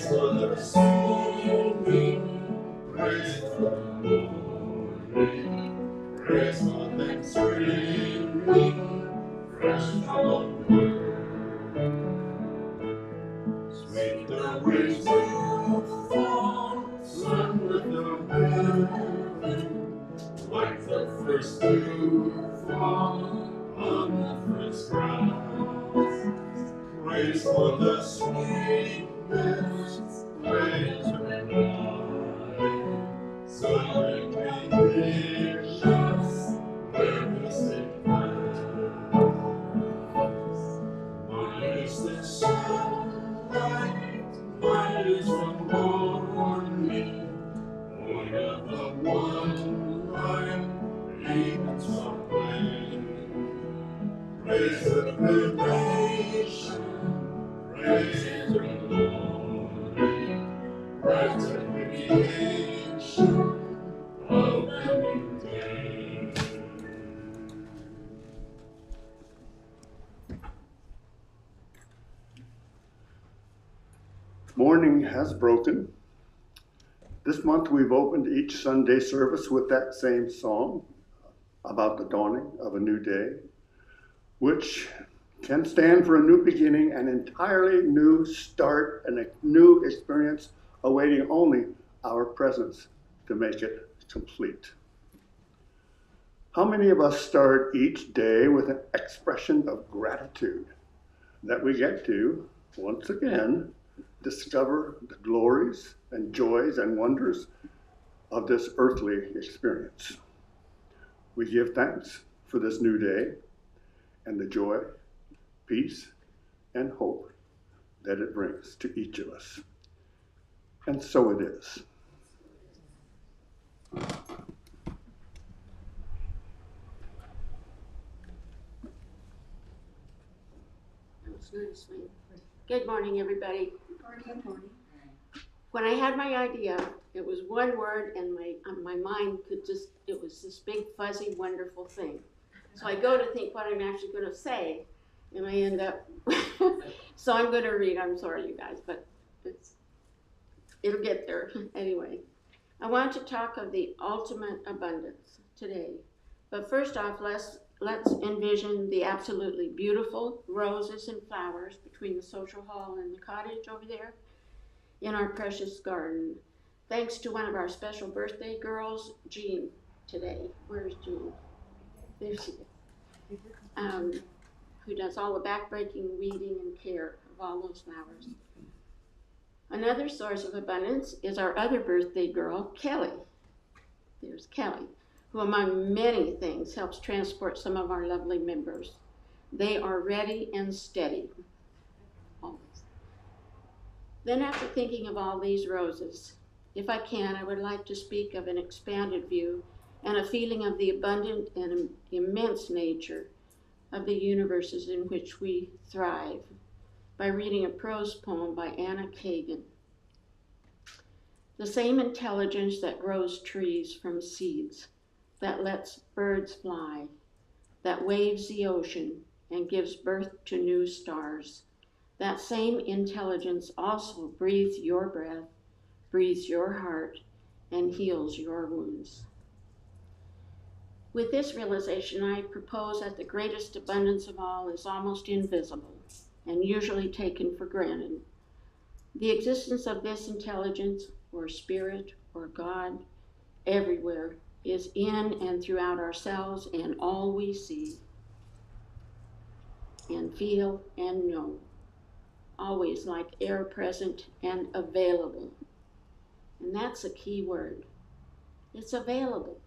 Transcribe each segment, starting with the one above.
for the singing, praise for the morning, praise for Thanksgiving, fresh from the word. Sweet the winds will fall, sun with the heaven, like the first dew fall on the first grass. Praise for the sweetness, praise for life, so bring me nations where mystic pass. Mine is the sunlight, mine is the morning, born of the one light, even so plain. Praise the liberation, praise the glory, praise the creation of the new day. Morning has broken. This month we've opened each Sunday service with that same song about the dawning of a new day, which can stand for a new beginning, an entirely new start, and a new experience awaiting only our presence to make it complete. How many of us start each day with an expression of gratitude that we get to, once again, discover the glories and joys and wonders of this earthly experience? We give thanks for this new day and the joy, peace, and hope that it brings to each of us. And so it is. Good morning, everybody. Good morning. When I had my idea, it was one word, and my mind it was this big, fuzzy, wonderful thing. So I go to think what I'm actually going to say, and I end up, so I'm going to read. I'm sorry, you guys, but it'll get there. Anyway, I want to talk of the ultimate abundance today. But first off, let's envision the absolutely beautiful roses and flowers between the social hall and the cottage over there in our precious garden. Thanks to one of our special birthday girls, Jean, today. Where's Jean? There she is. Who does all the backbreaking weeding and care of all those flowers. Another source of abundance is our other birthday girl, Kelly. There's Kelly, who among many things helps transport some of our lovely members. They are ready and steady, always. Then after thinking of all these roses, if I can, I would like to speak of an expanded view and a feeling of the abundant and immense nature of the universes in which we thrive by reading a prose poem by Anna Kagan. The same intelligence that grows trees from seeds, that lets birds fly, that waves the ocean and gives birth to new stars, that same intelligence also breathes your breath, breathes your heart, and heals your wounds. With this realization, I propose that the greatest abundance of all is almost invisible and usually taken for granted. The existence of this intelligence, or spirit, or God, everywhere, is in and throughout ourselves and all we see and feel and know, always like air present and available. And that's a key word. It's available.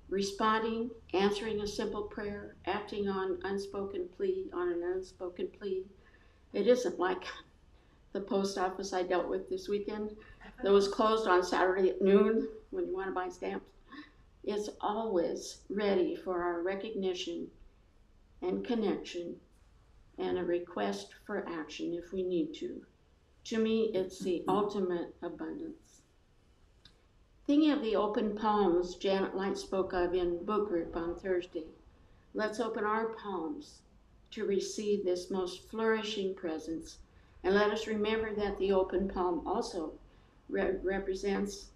Responding, answering a simple prayer, acting on an unspoken plea. It isn't like the post office I dealt with this weekend that was closed on Saturday at noon when you want to buy stamps. It's always ready for our recognition and connection and a request for action if we need to. To me, it's the ultimate abundance. Thinking of the open palms Janet Light spoke of in Book Group on Thursday, let's open our palms to receive this most flourishing presence And let us remember that the open palm also represents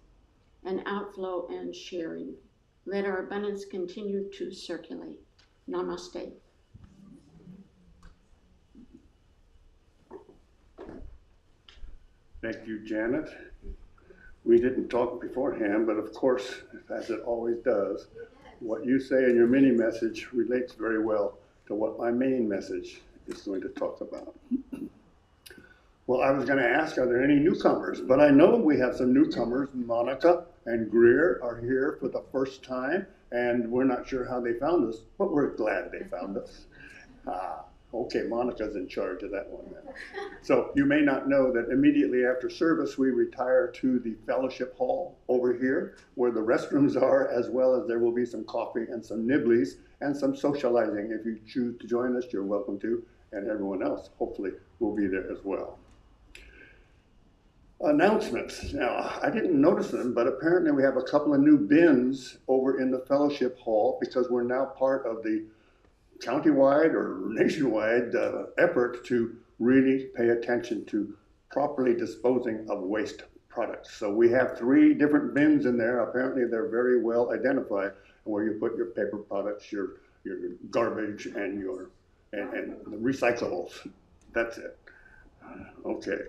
an outflow and sharing. Let our abundance continue to circulate. Namaste. Thank you, Janet. We didn't talk beforehand, but of course, as it always does, what you say in your mini message relates very well to what my main message is going to talk about. Well, I was going to ask, are there any newcomers? But I know we have some newcomers. Monica and Greer are here for the first time, and we're not sure how they found us, but we're glad they found us. Okay, Monica's in charge of that one then. So you may not know that immediately after service, we retire to the fellowship hall over here where the restrooms are, as well as there will be some coffee and some nibblies and some socializing. If you choose to join us, you're welcome to, and everyone else hopefully will be there as well. Announcements. Now, I didn't notice them, but apparently we have a couple of new bins over in the fellowship hall because we're now part of the countywide or nationwide effort to really pay attention to properly disposing of waste products. So we have 3 different bins in there. Apparently they're very well identified where you put your paper products, your garbage, and and the recyclables. That's it. Okay.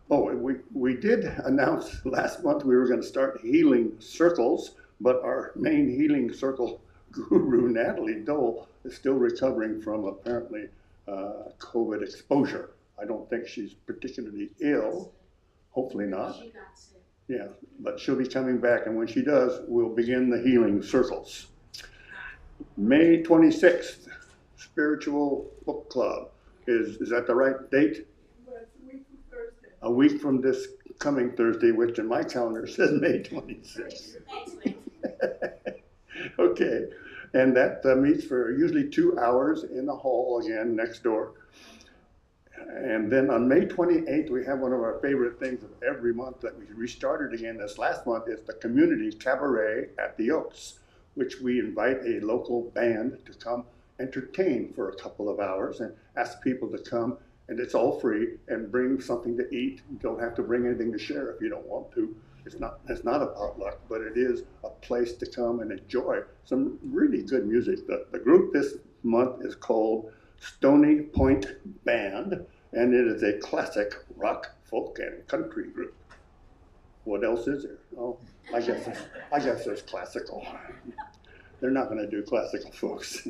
Oh, we did announce last month we were going to start healing circles, but our main healing circle guru, Natalie Dole, is still recovering from apparently COVID exposure. I don't think she's particularly ill, hopefully not. She got sick. Yeah, but she'll be coming back, and when she does, we'll begin the healing circles. May 26th, Spiritual Book Club. Is that the right date? A week from this coming Thursday, which in my calendar says May 26th. Okay, and that meets for usually 2 hours in the hall again next door. And then on May 28th, we have one of our favorite things of every month that we restarted again this last month is the community cabaret at the Oaks, which we invite a local band to come entertain for a couple of hours and ask people to come. And it's all free, and bring something to eat. You don't have to bring anything to share if you don't want to. It's not a potluck, but it is a place to come and enjoy some really good music. The group this month is called Stony Point Band, and it is a classic rock, folk, and country group. What else is there? Oh, I guess there's classical. They're not going to do classical, folks.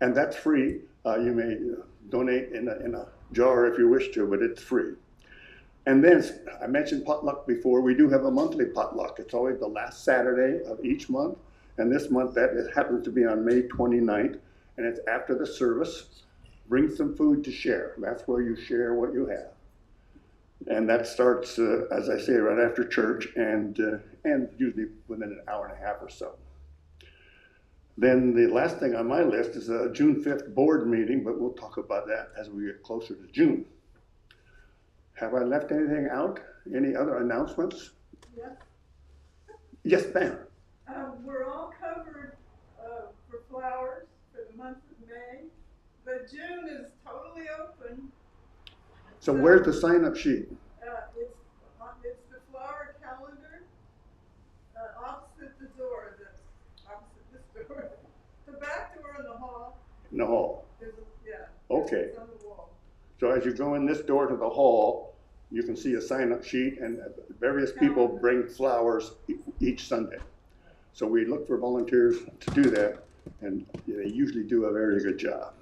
And that's free. You may donate in a jar if you wish to, but it's free. And then I mentioned potluck before. We do have a monthly potluck. It's always the last Saturday of each month. And this month it happens to be on May 29th, and it's after the service. Bring some food to share. That's where you share what you have. And that starts, as I say, right after church, and usually within an hour and a half or so. Then the last thing on my list is a June 5th board meeting, but we'll talk about that as we get closer to June. Have I left anything out? Any other announcements? Yes. Yes, ma'am. We're all covered for flowers for the month of May, but June is totally open. So where's the sign-up sheet? It's the flower calendar opposite the door. Opposite this door. The back door in the hall. In the hall. Yeah. Okay. It's on the wall. So as you go in this door to the hall, you can see a sign-up sheet, and various people bring flowers each Sunday. So we look for volunteers to do that, and they usually do a very good job.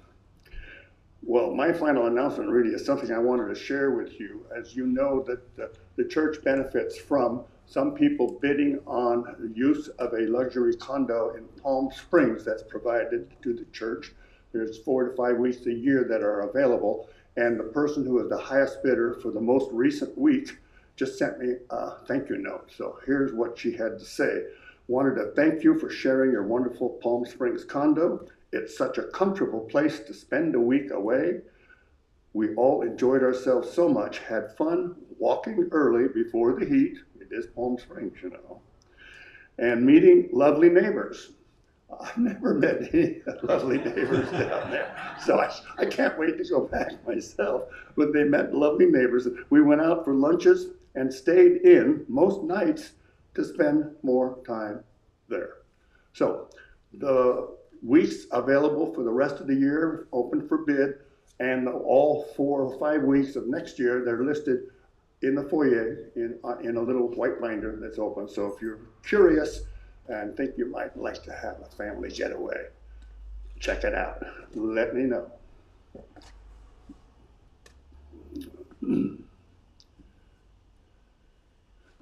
Well, my final announcement really is something I wanted to share with you. As you know, that the church benefits from some people bidding on the use of a luxury condo in Palm Springs that's provided to the church. There's 4 to 5 weeks a year that are available. And the person who was the highest bidder for the most recent week just sent me a thank you note. So here's what she had to say. Wanted to thank you for sharing your wonderful Palm Springs condo. It's such a comfortable place to spend a week away. We all enjoyed ourselves so much, had fun walking early before the heat. It is Palm Springs, you know. And meeting lovely neighbors. I've never met any lovely neighbors down there, so I can't wait to go back myself. But they met lovely neighbors. We went out for lunches and stayed in most nights to spend more time there. So the weeks available for the rest of the year, open for bid, and all 4 or 5 weeks of next year, they're listed in the foyer in a little white binder that's open. So if you're curious and think you might like to have a family getaway, check it out. Let me know.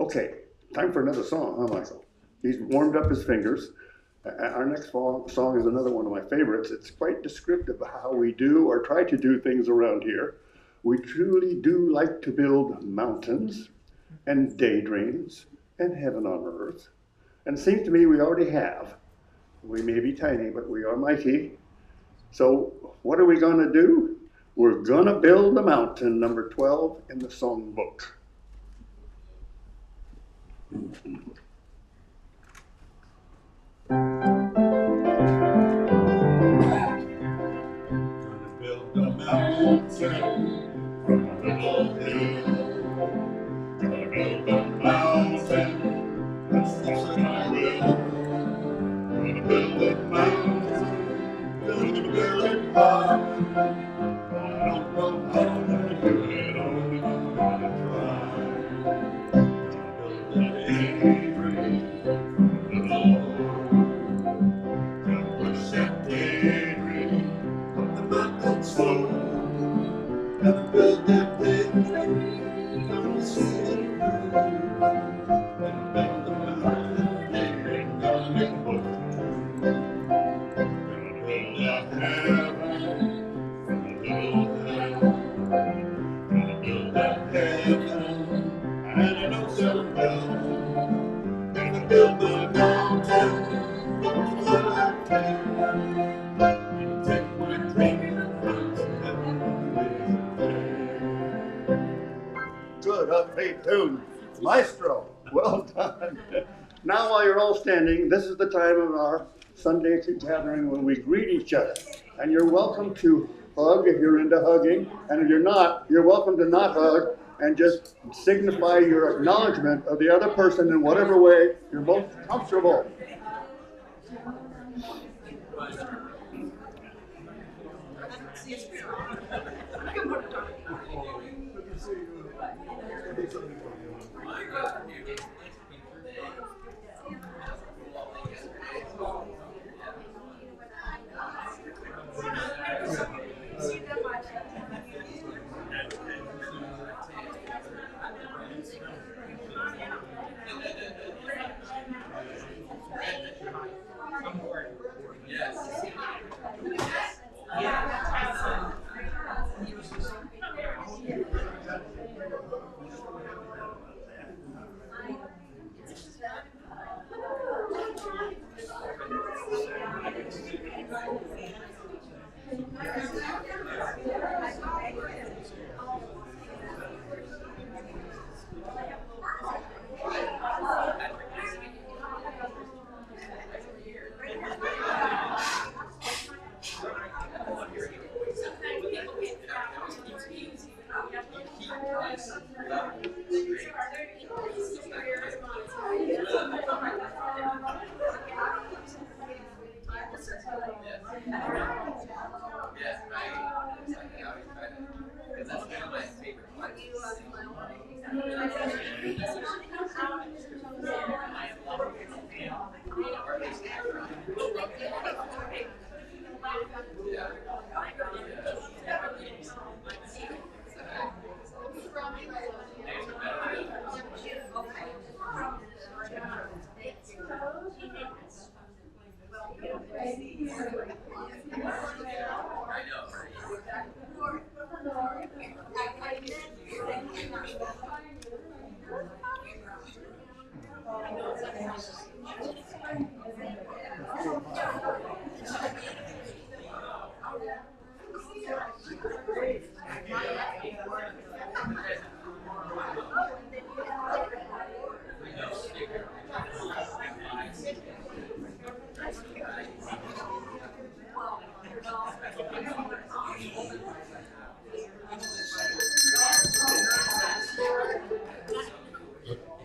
Okay, time for another song, huh, Michael? He's warmed up his fingers. Our next song is another one of my favorites. It's quite descriptive of how we do or try to do things around here. We truly do like to build mountains and daydreams and heaven on earth. And it seems to me we already have. We may be tiny, but we are mighty. So what are we going to do? We're going to build a mountain, number 12 in the songbook. Gonna build a mountain from a little hill. Gonna build a mountain, that's what I will. Gonna build a mountain, gonna build it high. I don't know how to do it, only gonna try. Gonna build a daydream from the Lord. Gonna push that daydream up the mountain slow. Gonna build that daydream, gonna see it through. Gonna build a mountain, daydream, gonna make both. Gonna build a heaven from a little hell. Gonna build a heaven, and I know so well. Gonna build a mountain, with what I can. Gonna take my dream and heaven live there. Good, upbeat tune. Maestro, well done. Now while you're all standing, this is the time of our Sunday gathering when we greet each other. And you're welcome to hug if you're into hugging. And if you're not, you're welcome to not hug and just signify your acknowledgement of the other person in whatever way you're most comfortable.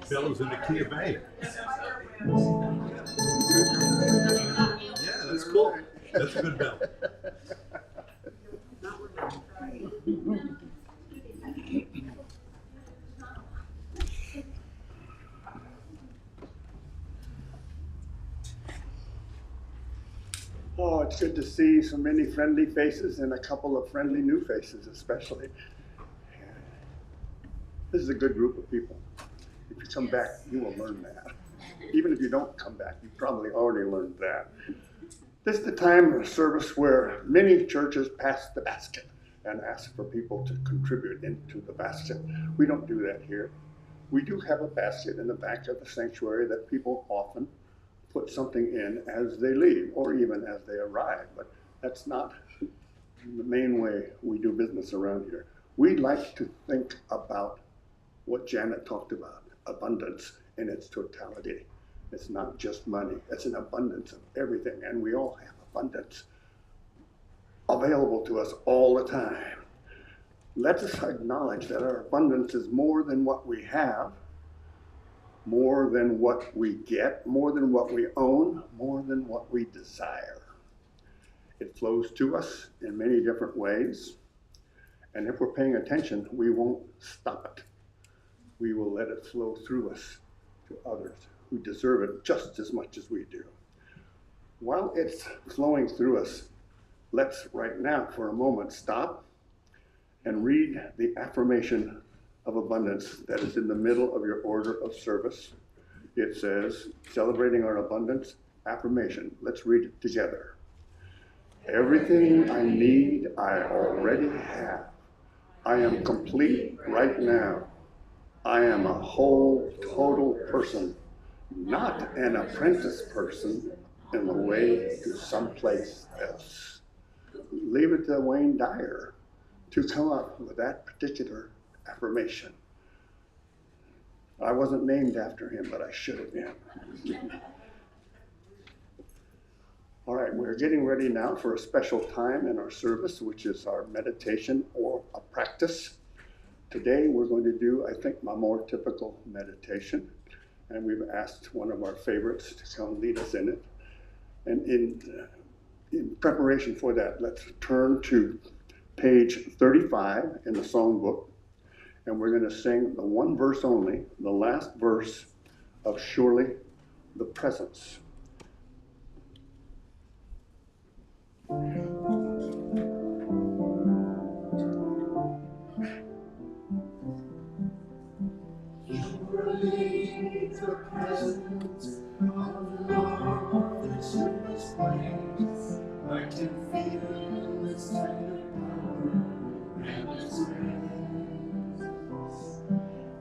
Bella's in the Cabaret. Yeah, that's cool. That's a good bell. Oh, it's good to see so many friendly faces and a couple of friendly new faces, especially. This is a good group of people. If you come back, you will learn that. Even if you don't come back, you probably already learned that. This is the time of service where many churches pass the basket and ask for people to contribute into the basket. We don't do that here. We do have a basket in the back of the sanctuary that people often put something in as they leave or even as they arrive, but that's not the main way we do business around here. We like to think about what Janet talked about, abundance in its totality. It's not just money, it's an abundance of everything, and we all have abundance available to us all the time. Let us acknowledge that our abundance is more than what we have, more than what we get, more than what we own, more than what we desire. It flows to us in many different ways, and if we're paying attention, we won't stop it. We will let it flow through us to others who deserve it just as much as we do. While it's flowing through us, let's right now for a moment stop and read the Affirmation of Abundance that is in the middle of your order of service. It says, celebrating our abundance, affirmation. Let's read it together. Everything I need, I already have. I am complete right now. I am a whole, total person, not an apprentice person in the way to someplace else. Leave it to Wayne Dyer to come up with that particular affirmation. I wasn't named after him, but I should have been. All right, we're getting ready now for a special time in our service, which is our meditation or a practice. Today we're going to do, I think, my more typical meditation, and we've asked one of our favorites to come lead us in it. And in preparation for that, let's turn to page 35 in the songbook, and we're going to sing the one verse only, the last verse of Surely the Presence. Surely the presence of the Lord is in this place. I can feel His tender power and His grace.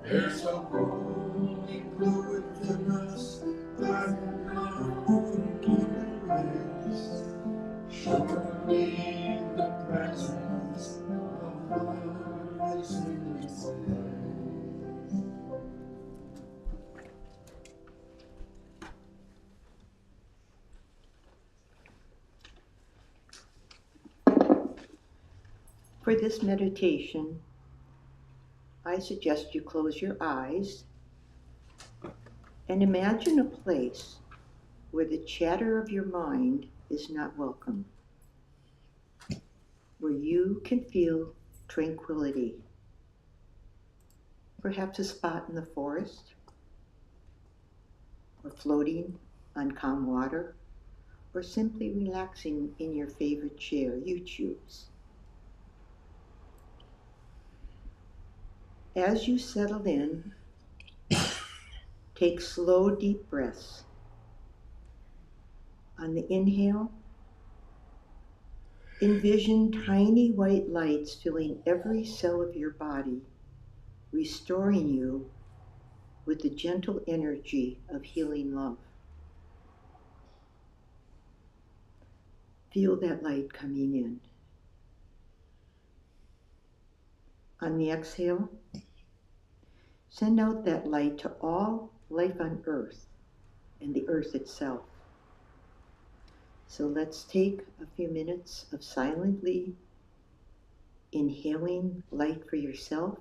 There's a holy glow within us that nothing can erase. Surely the presence of the Lord is in this place. For this meditation, I suggest you close your eyes and imagine a place where the chatter of your mind is not welcome, where you can feel tranquility. Perhaps a spot in the forest, or floating on calm water, or simply relaxing in your favorite chair. You choose. As you settle in, take slow, deep breaths. On the inhale, envision tiny white lights filling every cell of your body, restoring you with the gentle energy of healing love. Feel that light coming in. On the exhale, send out that light to all life on earth and the earth itself. So let's take a few minutes of silently inhaling light for yourself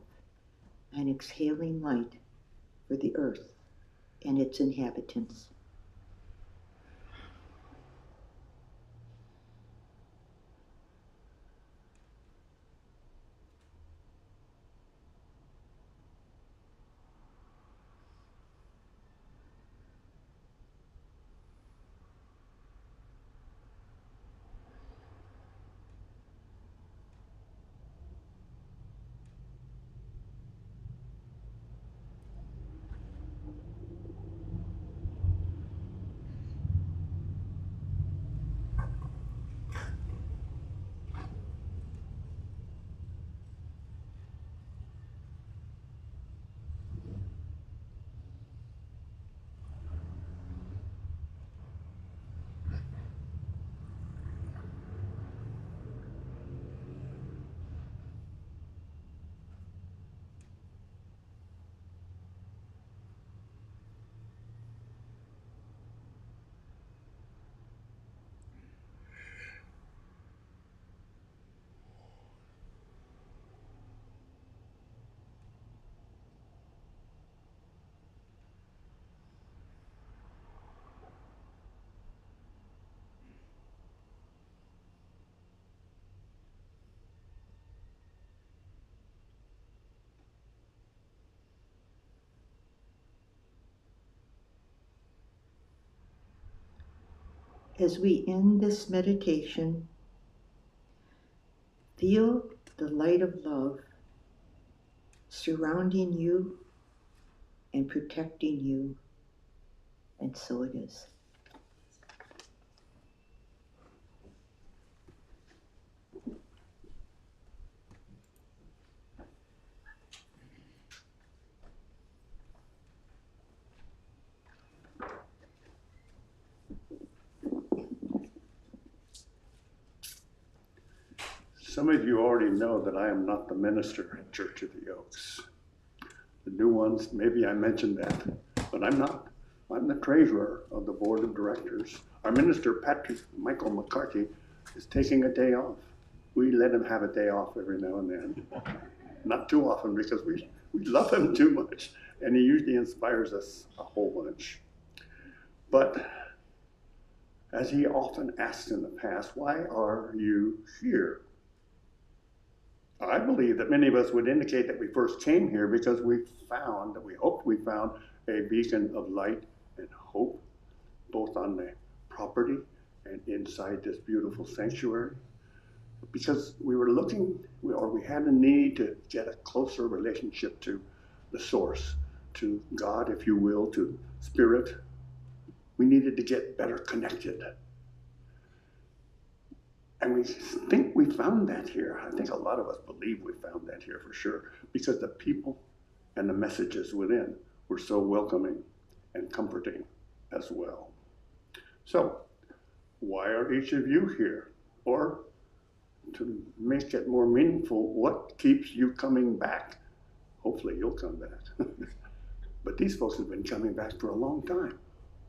and exhaling light for the earth. and its inhabitants. As we end this meditation, feel the light of love surrounding you and protecting you, and so it is. Some of you already know that I am not the minister at Church of the Oaks. The new ones, maybe I mentioned that, but I'm not. I'm the treasurer of the board of directors. Our minister, Patrick Michael McCarthy, is taking a day off. We let him have a day off every now and then. Not too often because we love him too much, and he usually inspires us a whole bunch. But as he often asked in the past, why are you here? I believe that many of us would indicate that we first came here because we hoped we found a beacon of light and hope, both on the property and inside this beautiful sanctuary. Because we were looking, or we had a need to get a closer relationship to the source, to God, if you will, to Spirit. We needed to get better connected. And we think we found that here. I think a lot of us believe we found that here for sure, because the people and the messages within were so welcoming and comforting as well. So, why are each of you here? Or, to make it more meaningful, what keeps you coming back? Hopefully you'll come back. But these folks have been coming back for a long time.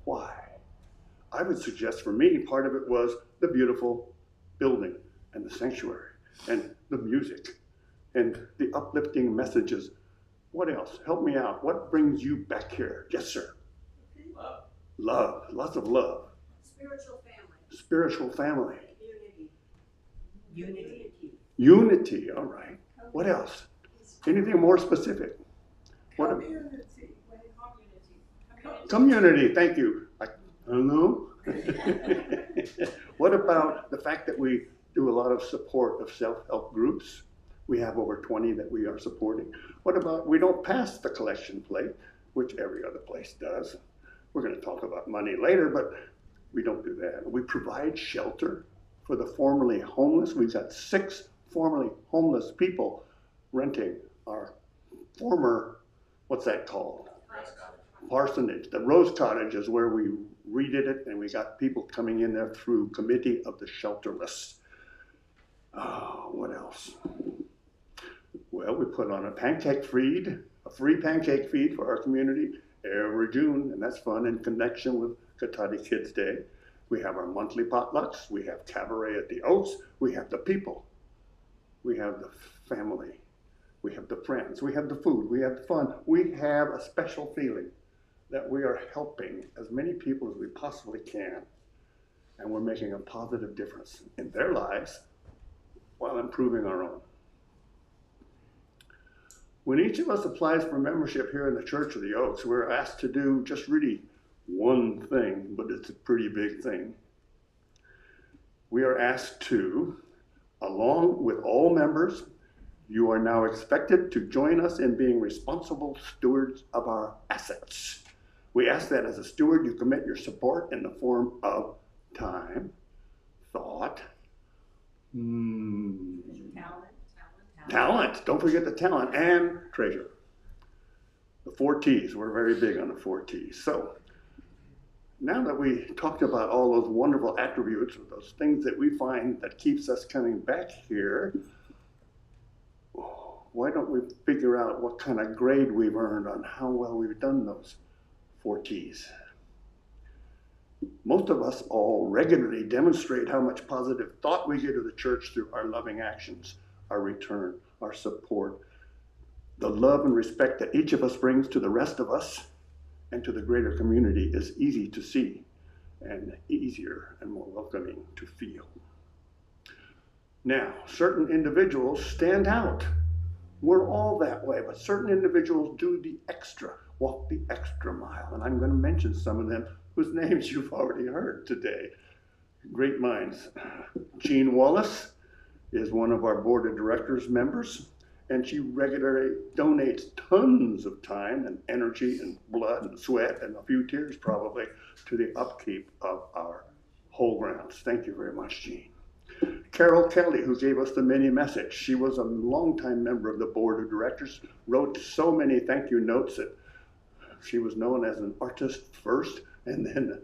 Why? I would suggest for me, part of it was the beautiful building and the sanctuary and the music and the uplifting messages. What else? Help me out. What brings you back here? Yes, sir. Love. Love. Lots of love. Spiritual family. Spiritual family. Unity. Unity. All right. What else? Anything more specific? What? Community. Community. Thank you. I don't know. What about the fact that we do a lot of support of self-help groups? We have over 20 that we are supporting. What about we don't pass the collection plate, which every other place does. We're going to talk about money later, but we don't do that. We provide shelter for the formerly homeless. We've got 6 formerly homeless people renting our former, what's that called? Parsonage. The Rose Cottage is where we redid it, and we got people coming in there through Committee of the Shelterless. Oh, what else? Well, we put on a free pancake feed for our community every June, and that's fun in connection with Katati Kids Day. We have our monthly potlucks. We have Cabaret at the Oaks. We have the people. We have the family. We have the friends. We have the food. We have the fun. We have a special feeling that we are helping as many people as we possibly can, and we're making a positive difference in their lives while improving our own. When each of us applies for membership here in the Church of the Oaks, we're asked to do just really one thing, but it's a pretty big thing. We are asked to, along with all members, you are now expected to join us in being responsible stewards of our assets. We ask that as a steward, you commit your support in the form of time, thought, talent, don't forget the talent, and treasure. The 4 T's, we're very big on the 4 T's. So, now that we talked about all those wonderful attributes, those things that we find that keeps us coming back here, why don't we figure out what kind of grade we've earned on how well we've done those 4 T's? Most of us all regularly demonstrate how much positive thought we give to the church through our loving actions, our return, our support, the love and respect that each of us brings to the rest of us and to the greater community is easy to see and easier and more welcoming to feel. Now, certain individuals stand out. We're all that way, but certain individuals do the extra, walk the extra mile, and I'm going to mention some of them whose names you've already heard today. Great minds. Jean Wallace is one of our board of directors members, and she regularly donates tons of time and energy and blood and sweat and a few tears probably to the upkeep of our whole grounds. Thank you very much, Jean. Carol Kelly, who gave us the mini message. She was a longtime member of the board of directors, wrote so many thank you notes that she was known as an artist first and then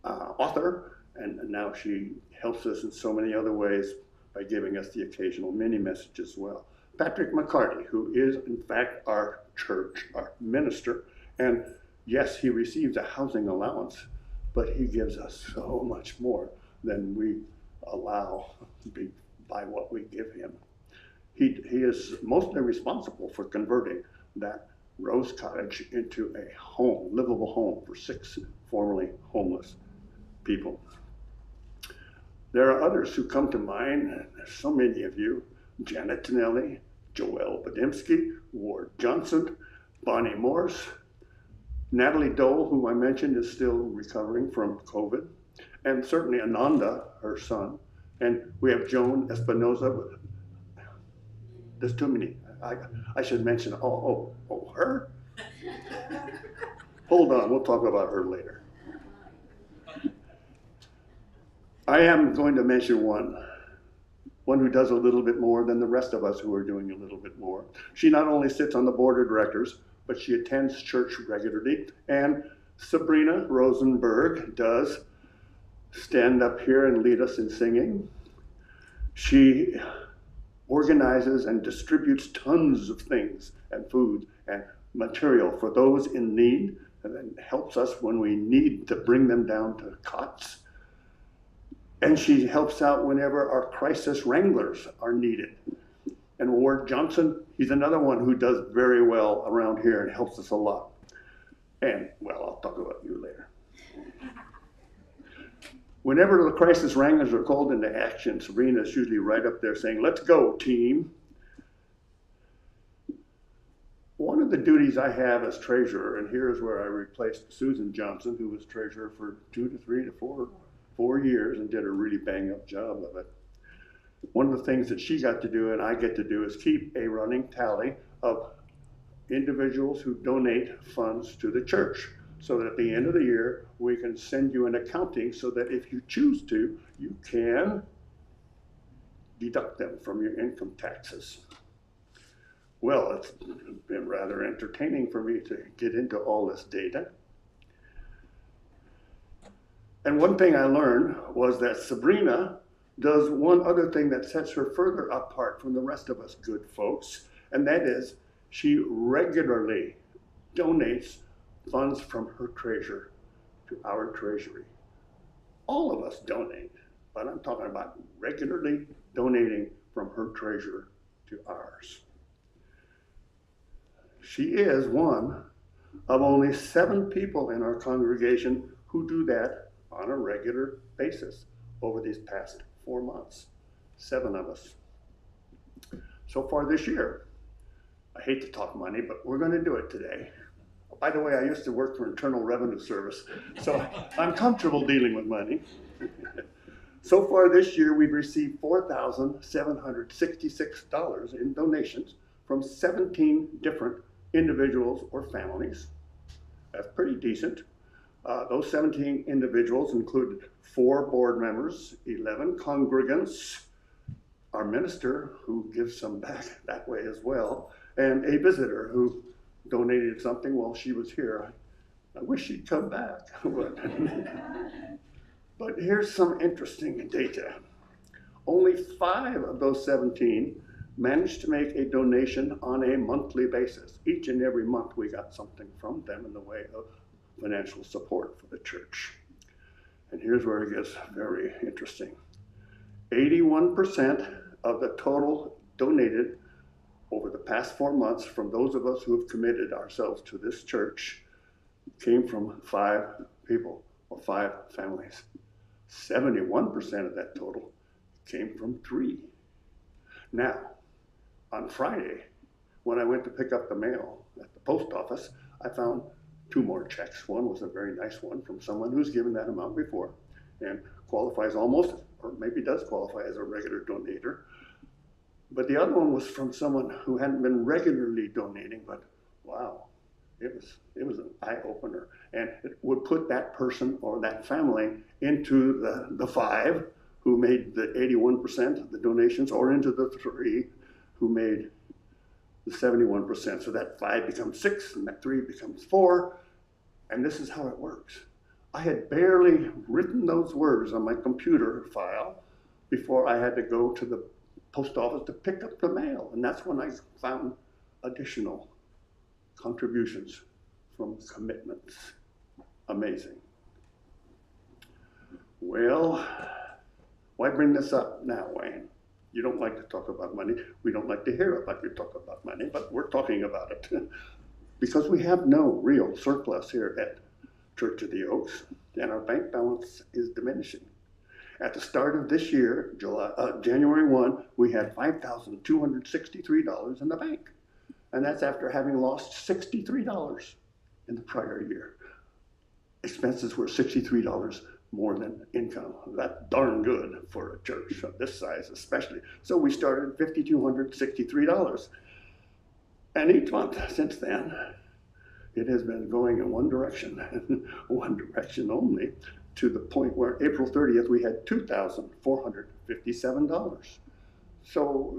author, and now she helps us in so many other ways by giving us the occasional mini message as well. Patrick McCarty, who is in fact our church, our minister, and yes, he receives a housing allowance, but he gives us so much more than we allow by what we give him. He is mostly responsible for converting that Rose Cottage into a home, livable home for 6 formerly homeless people. There are others who come to mind, there's so many of you, Janet Tonelli, Joelle Badimski, Ward Johnson, Bonnie Morse, Natalie Dole, who I mentioned is still recovering from COVID, and certainly Ananda, her son, and we have Joan Espinoza. There's too many. I should mention, her? Hold on, we'll talk about her later. I am going to mention one who does a little bit more than the rest of us who are doing a little bit more. She not only sits on the board of directors, but she attends church regularly, and Sabrina Rosenberg does stand up here and lead us in singing. She organizes and distributes tons of things and food and material for those in need, and then helps us when we need to bring them down to cots. And she helps out whenever our crisis wranglers are needed. And Ward Johnson, he's another one who does very well around here and helps us a lot. And, well, I'll talk about you later. Whenever the crisis wranglers are called into action, Sabrina is usually right up there saying, "Let's go, team." One of the duties I have as treasurer, and here is where I replaced Susan Johnson, who was treasurer for 2 to 3 to 4 years and did a really bang-up job of it. One of the things that she got to do and I get to do is keep a running tally of individuals who donate funds to the church, so that at the end of the year, we can send you an accounting so that if you choose to, you can deduct them from your income taxes. Well, it's been rather entertaining for me to get into all this data. And one thing I learned was that Sabrina does one other thing that sets her further apart from the rest of us good folks, and that is she regularly donates funds from her treasure to our treasury. All of us donate, but I'm talking about regularly donating from her treasure to ours. She is one of only 7 people in our congregation who do that on a regular basis over these past 4 months. 7 of us. So far this year, I hate to talk money, but we're going to do it today. By the way, I used to work for Internal Revenue Service, so I'm comfortable dealing with money. So far this year, we've received $4,766 in donations from 17 different individuals or families. That's pretty decent. Those 17 individuals included 4 board members, 11 congregants, our minister who gives some back that way as well, and a visitor who donated something while she was here. I wish she'd come back. But here's some interesting data. Only 5 of those 17 managed to make a donation on a monthly basis. Each and every month we got something from them in the way of financial support for the church. And here's where it gets very interesting. 81% of the total donated over the past 4 months from those of us who have committed ourselves to this church came from 5 people or 5 families. 71% of that total came from 3. Now, on Friday, when I went to pick up the mail at the post office, I found 2 more checks. One was a very nice one from someone who's given that amount before and qualifies almost, or maybe does qualify as a regular donator. But the other one was from someone who hadn't been regularly donating, but wow, it was an eye-opener. And it would put that person or that family into the 5 who made the 81% of the donations, or into the 3 who made the 71%. So that 5 becomes 6, and that 3 becomes 4. And this is how it works. I had barely written those words on my computer file before I had to go to the post office to pick up the mail. And that's when I found additional contributions from commitments. Amazing. Well, why bring this up now, Wayne? You don't like to talk about money. We don't like to hear about you talk about money, but we're talking about it. Because we have no real surplus here at Church of the Oaks, and our bank balance is diminishing. At the start of this year, January 1, we had $5,263 in the bank. And that's after having lost $63 in the prior year. Expenses were $63 more than income. That's darn good for a church of this size especially. So we started $5,263. And each month since then, it has been going in one direction, one direction only, to the point where April 30th, we had $2,457. So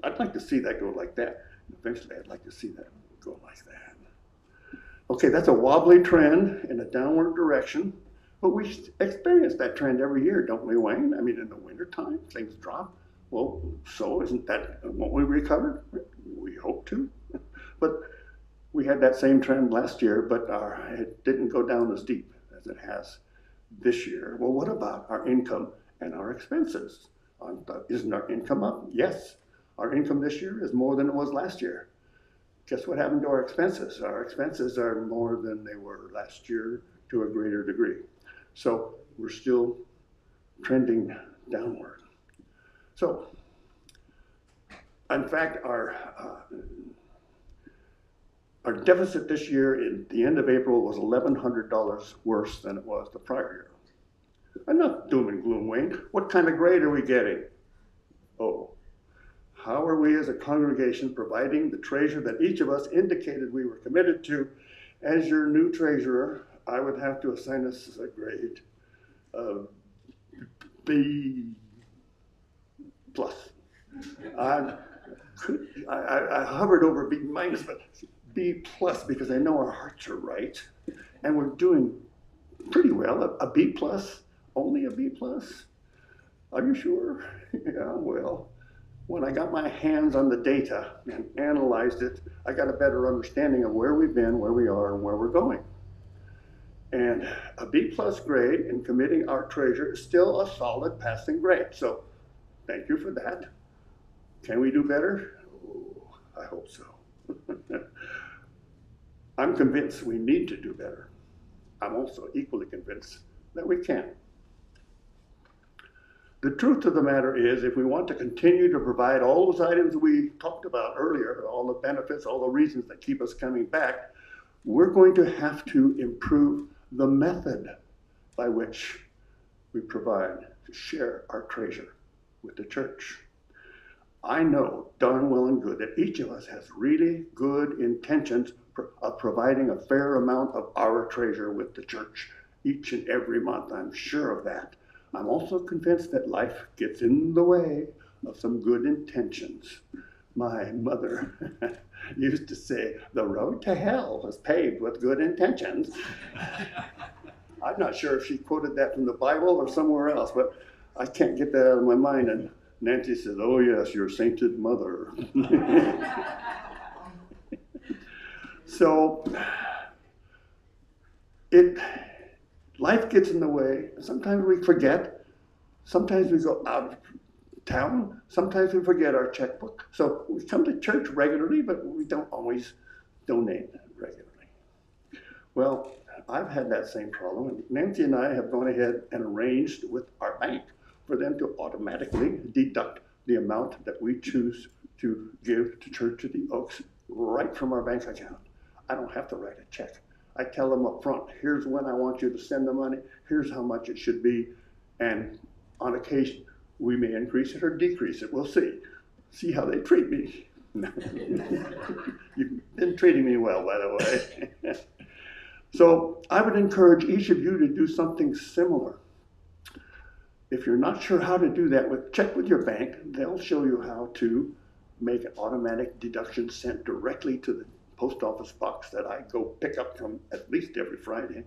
I'd like to see that go like that. Eventually, I'd like to see that go like that. Okay, that's a wobbly trend in a downward direction, but we experience that trend every year, don't we, Wayne? I mean, in the wintertime, things drop. Well, so isn't that what we recovered? We hope to. But we had that same trend last year, but it didn't go down as deep as it has this year. Well, what about our income and our expenses? Isn't our income up? Yes. Our income this year is more than it was last year. Guess what happened to our expenses? Our expenses are more than they were last year to a greater degree. So we're still trending downward. So, in fact, our deficit this year at the end of April was $1,100 worse than it was the prior year. Enough doom and gloom, Wayne. What kind of grade are we getting? Oh, how are we as a congregation providing the treasure that each of us indicated we were committed to? As your new treasurer, I would have to assign us a grade of B+. I hovered over B-, but B+ because I know our hearts are right, and we're doing pretty well. A B+, only a B+. Are you sure? Yeah, well, when I got my hands on the data and analyzed it, I got a better understanding of where we've been, where we are, and where we're going. And a B+ grade in committing our treasure is still a solid passing grade. So thank you for that. Can we do better? Oh, I hope so. I'm convinced we need to do better. I'm also equally convinced that we can. The truth of the matter is, if we want to continue to provide all those items we talked about earlier, all the benefits, all the reasons that keep us coming back, we're going to have to improve the method by which we provide to share our treasure with the church. I know darn well and good that each of us has really good intentions of providing a fair amount of our treasure with the church each and every month. I'm sure of that. I'm also convinced that life gets in the way of some good intentions. My mother used to say, the road to hell was paved with good intentions. I'm not sure if she quoted that from the Bible or somewhere else, but I can't get that out of my mind. And Nancy says, oh yes, your sainted mother. So life gets in the way. Sometimes we forget. Sometimes we go out of town. Sometimes we forget our checkbook. So we come to church regularly, but we don't always donate regularly. Well, I've had that same problem. And Nancy and I have gone ahead and arranged with our bank for them to automatically deduct the amount that we choose to give to Church of the Oaks right from our bank account. I don't have to write a check. I tell them up front, here's when I want you to send the money, here's how much it should be, and on occasion, we may increase it or decrease it. We'll see. See how they treat me. You've been treating me well, by the way. So I would encourage each of you to do something similar. If you're not sure how to do that, check with your bank. They'll show you how to make an automatic deduction sent directly to the post office box that I go pick up from at least every Friday.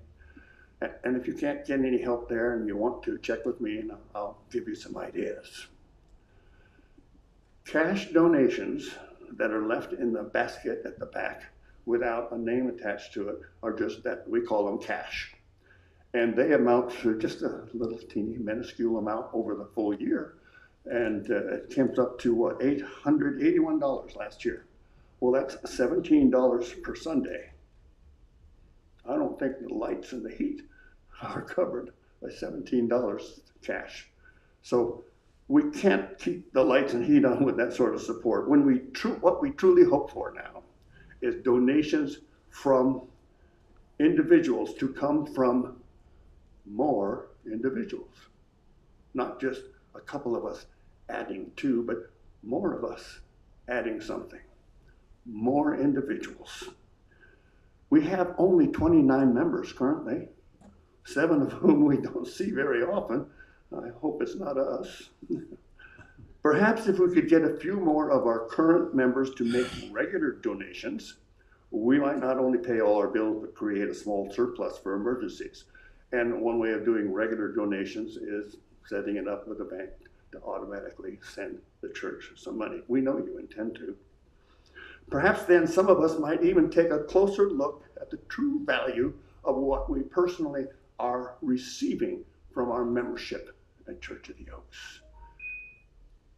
And if you can't get any help there and you want to, check with me and I'll give you some ideas. Cash donations that are left in the basket at the back without a name attached to it are just that, we call them cash. And they amount to just a little teeny minuscule amount over the full year. And it comes up to what, $881 last year. Well, that's $17 per Sunday. I don't think the lights and the heat are covered by $17 cash. So we can't keep the lights and heat on with that sort of support. What we truly hope for now is donations from individuals to come from more individuals. Not just a couple of us adding to, but more of us adding something. More individuals. We have only 29 members currently, 7 of whom we don't see very often. I hope it's not us. Perhaps if we could get a few more of our current members to make regular donations, we might not only pay all our bills, but create a small surplus for emergencies. And one way of doing regular donations is setting it up with a bank to automatically send the church some money. We know you intend to. Perhaps then some of us might even take a closer look at the true value of what we personally are receiving from our membership at Church of the Oaks.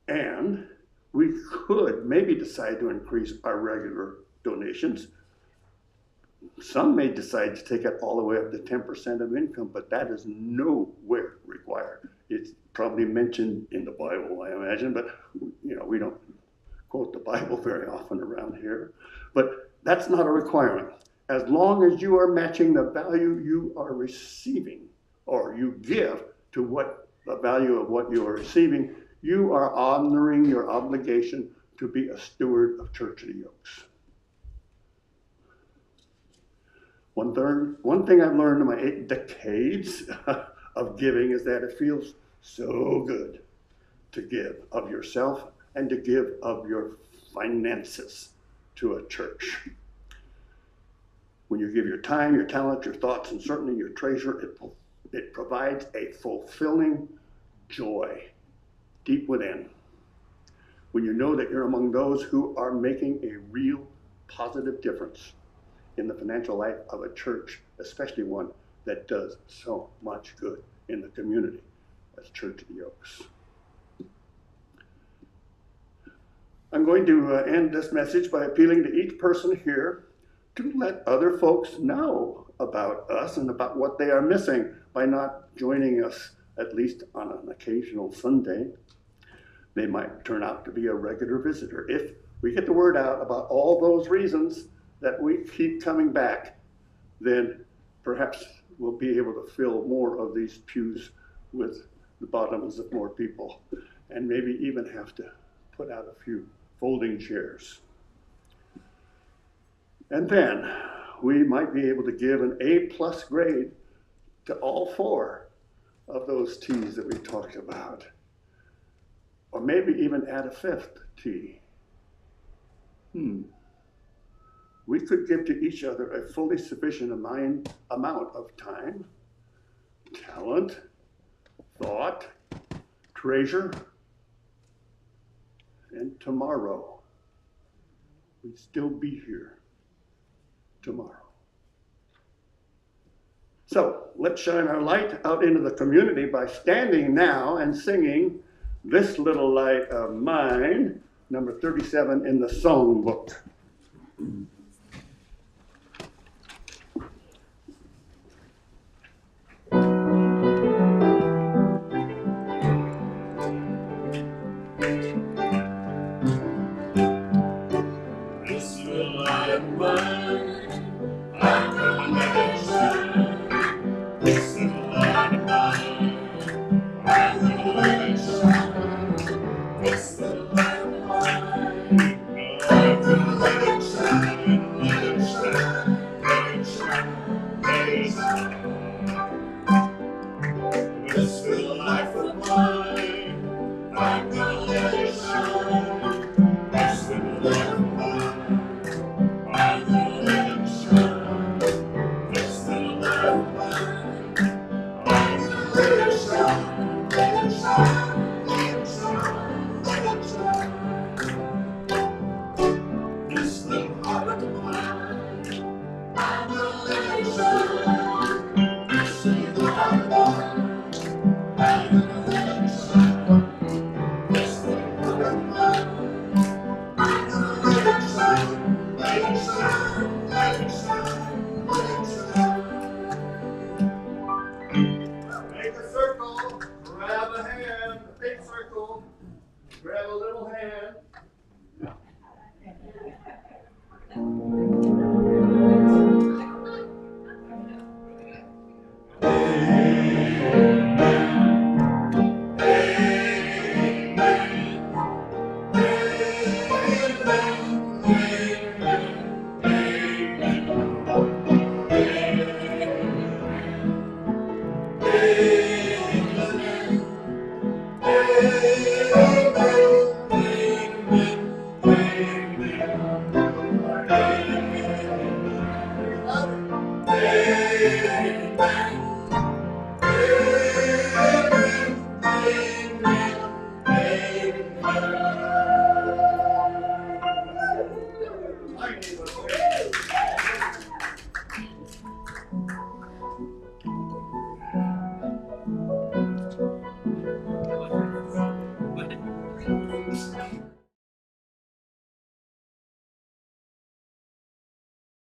And we could maybe decide to increase our regular donations. Some may decide to take it all the way up to 10% of income, but that is nowhere required. It's probably mentioned in the Bible, I imagine, but we don't quote the Bible very often around here. But that's not a requirement. As long as you are matching the value you are receiving, or you give to what the value of what you are receiving, you are honoring your obligation to be a steward of Church of the Oaks. One thing I've learned in my 8 decades of giving is that it feels so good to give of yourself and to give of your finances to a church. When you give your time, your talent, your thoughts, and certainly your treasure, it provides a fulfilling joy deep within. When you know that you're among those who are making a real positive difference in the financial life of a church, especially one that does so much good in the community as Church of the Oaks. I'm going to end this message by appealing to each person here to let other folks know about us and about what they are missing by not joining us, at least on an occasional Sunday. They might turn out to be a regular visitor if we get the word out about all those reasons that we keep coming back. Then perhaps we'll be able to fill more of these pews with the bottoms of more people, and maybe even have to put out a few folding chairs. And then we might be able to give an A+ grade to all 4 of those T's that we talked about. Or maybe even add a 5th T. We could give to each other a fully sufficient amount of time, talent, thought, treasure, and tomorrow. We'd still be here tomorrow. So let's shine our light out into the community by standing now and singing "This Little Light of Mine," number 37 in the songbook. This little light of mine, I'm gonna let it shine. This little light of mine, I'm gonna let it shine. This little light of mine, I'm gonna let it shine, let it shine, let it shine, let it shine. This little life of mine, I'm gonna let it shine. This little life of mine, I'm gonna let it shine. This little life of mine, I'm gonna let it shine, let it shine, let it shine, let it shine. This little heart of mine, I'm gonna let it shine. This little heart of mine, I'm gonna let it shine. This little heart of mine, I'm gonna let it shine, let it shine, let it shine, let it shine. Make a circle, grab a hand, a big circle, grab a little hand. Amen.